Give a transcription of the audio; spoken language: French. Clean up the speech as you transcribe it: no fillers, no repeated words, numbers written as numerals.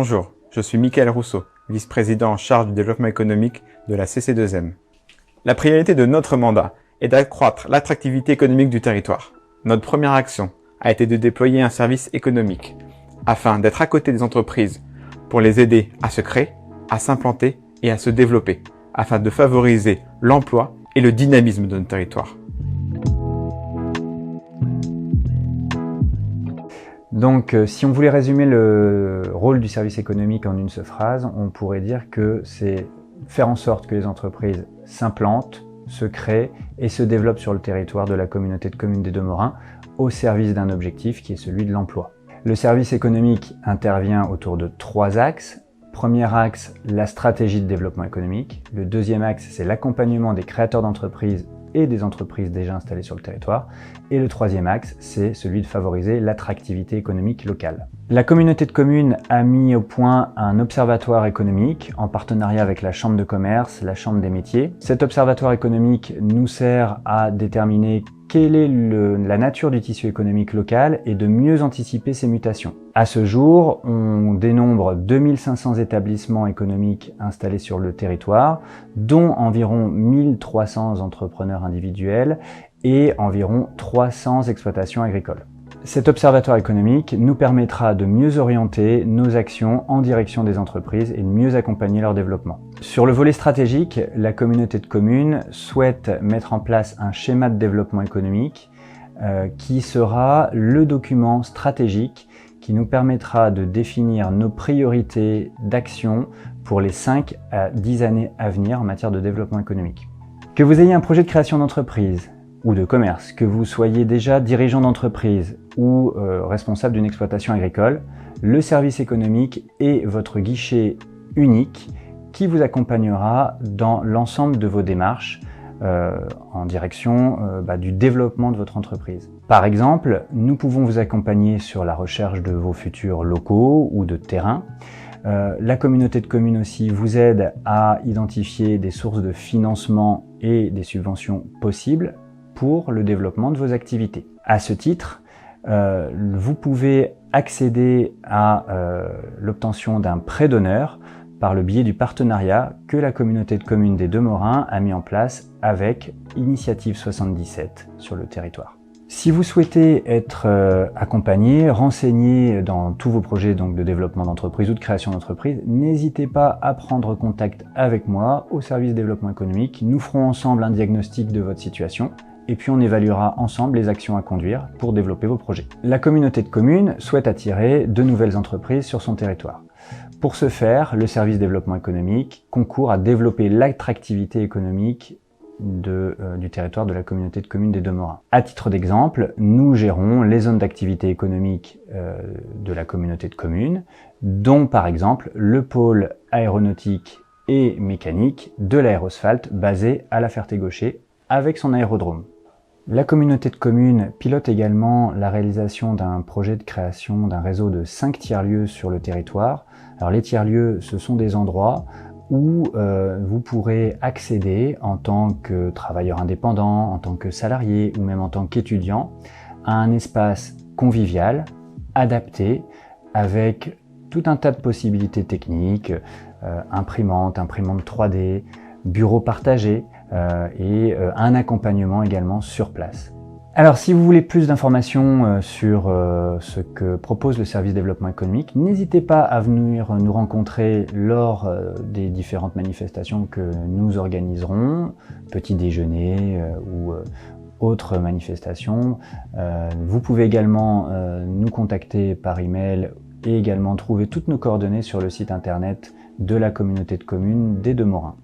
Bonjour, je suis Mickaël Rousseau, vice-président en charge du développement économique de la CC2M. La priorité de notre mandat est d'accroître l'attractivité économique du territoire. Notre première action a été de déployer un service économique afin d'être à côté des entreprises pour les aider à se créer, à s'implanter et à se développer, afin de favoriser l'emploi et le dynamisme de notre territoire. Donc, si on voulait résumer le rôle du service économique en une seule phrase, on pourrait dire que c'est faire en sorte que les entreprises s'implantent, se créent et se développent sur le territoire de la communauté de communes des Deux-Morins au service d'un objectif qui est celui de l'emploi. Le service économique intervient autour de 3 axes. Premier axe, la stratégie de développement économique. Le deuxième axe, c'est l'accompagnement des créateurs d'entreprises et des entreprises déjà installées sur le territoire. Et le troisième axe, c'est celui de favoriser l'attractivité économique locale. La communauté de communes a mis au point un observatoire économique en partenariat avec la Chambre de commerce, la Chambre des métiers. Cet observatoire économique nous sert à déterminer quelle est la nature du tissu économique local et de mieux anticiper ses mutations. À ce jour, on dénombre 2500 établissements économiques installés sur le territoire, dont environ 1300 entrepreneurs individuels et environ 300 exploitations agricoles. Cet observatoire économique nous permettra de mieux orienter nos actions en direction des entreprises et de mieux accompagner leur développement. Sur le volet stratégique, la communauté de communes souhaite mettre en place un schéma de développement économique qui sera le document stratégique qui nous permettra de définir nos priorités d'action pour les 5 à 10 années à venir en matière de développement économique. Que vous ayez un projet de création d'entreprise ou de commerce, que vous soyez déjà dirigeant d'entreprise ou responsable d'une exploitation agricole, le service économique est votre guichet unique qui vous accompagnera dans l'ensemble de vos démarches en direction du développement de votre entreprise. Par exemple, nous pouvons vous accompagner sur la recherche de vos futurs locaux ou de terrain. La communauté de communes aussi vous aide à identifier des sources de financement et des subventions possibles pour le développement de vos activités. À ce titre, vous pouvez accéder à l'obtention d'un prêt d'honneur par le biais du partenariat que la communauté de communes des Deux-Morins a mis en place avec Initiative 77 sur le territoire. Si vous souhaitez être accompagné, renseigné dans tous vos projets donc de développement d'entreprise ou de création d'entreprise, n'hésitez pas à prendre contact avec moi au service développement économique. Nous ferons ensemble un diagnostic de votre situation et puis on évaluera ensemble les actions à conduire pour développer vos projets. La communauté de communes souhaite attirer de nouvelles entreprises sur son territoire. Pour ce faire, le service développement économique concourt à développer l'attractivité économique du territoire de la communauté de communes des Deux-Morins. À titre d'exemple, nous gérons les zones d'activité économique de la communauté de communes, dont par exemple le pôle aéronautique et mécanique de l'Aérosphalte basé à La Ferté-Gaucher avec son aérodrome. La communauté de communes pilote également la réalisation d'un projet de création d'un réseau de 5 tiers-lieux sur le territoire. Alors les tiers-lieux, ce sont des endroits où vous pourrez accéder en tant que travailleur indépendant, en tant que salarié ou même en tant qu'étudiant à un espace convivial, adapté, avec tout un tas de possibilités techniques, imprimantes 3D, bureaux partagés et un accompagnement également sur place. Alors si vous voulez plus d'informations sur ce que propose le service développement économique, n'hésitez pas à venir nous rencontrer lors des différentes manifestations que nous organiserons, petit déjeuner ou autres manifestations. Vous pouvez également nous contacter par email et également trouver toutes nos coordonnées sur le site internet de la communauté de communes des Deux-Morins.